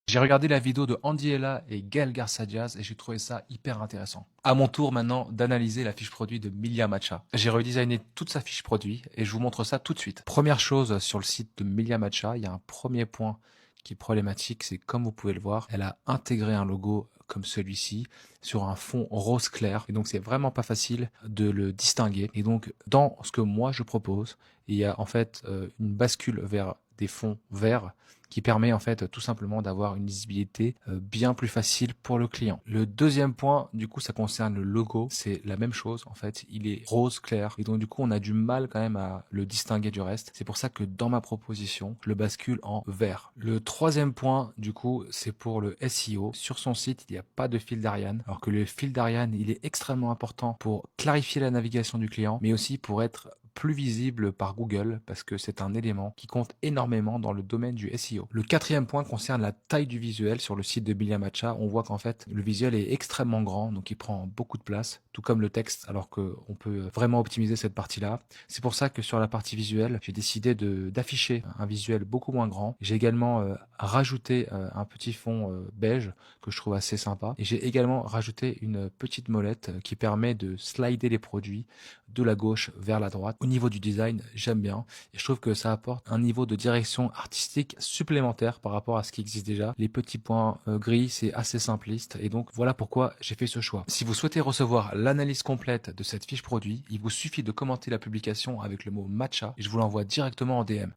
J'ai regardé la vidéo de Andy Ella et Gaël Garcia Diaz et j'ai trouvé ça hyper intéressant. À mon tour maintenant d'analyser la fiche produit de Milia Matcha. J'ai redesigné toute sa fiche produit et je vous montre ça tout de suite. Première chose, sur le site de Milia Matcha, il y a un premier point qui est problématique, c'est comme vous pouvez le voir, elle a intégré un logo comme celui-ci sur un fond rose clair et donc c'est vraiment pas facile de le distinguer. Et donc dans ce que moi je propose, il y a en fait une bascule vers des fonds verts qui permet en fait tout simplement d'avoir une lisibilité bien plus facile pour le client. Le deuxième point, du coup, ça concerne le logo. C'est la même chose en fait. Il est rose clair et donc du coup, on a du mal quand même à le distinguer du reste. C'est pour ça que dans ma proposition, je le bascule en vert. Le troisième point, du coup, c'est pour le SEO. Sur son site, il n'y a pas de fil d'Ariane, alors que le fil d'Ariane, il est extrêmement important pour clarifier la navigation du client, mais aussi pour être plus visible par Google parce que c'est un élément qui compte énormément dans le domaine du SEO. Le quatrième point concerne la taille du visuel sur le site de Milia Matcha. On voit qu'en fait le visuel est extrêmement grand, donc il prend beaucoup de place, tout comme le texte, alors qu'on peut vraiment optimiser cette partie-là. C'est pour ça que sur la partie visuelle, j'ai décidé d'afficher un visuel beaucoup moins grand. J'ai également rajouté un petit fond beige que je trouve assez sympa. Et j'ai également rajouté une petite molette qui permet de slider les produits de la gauche vers la droite. Au niveau du design, j'aime bien et je trouve que ça apporte un niveau de direction artistique supplémentaire par rapport à ce qui existe déjà. Les petits points gris, c'est assez simpliste et donc voilà pourquoi j'ai fait ce choix. Si vous souhaitez recevoir l'analyse complète de cette fiche produit, il vous suffit de commenter la publication avec le mot matcha et je vous l'envoie directement en DM.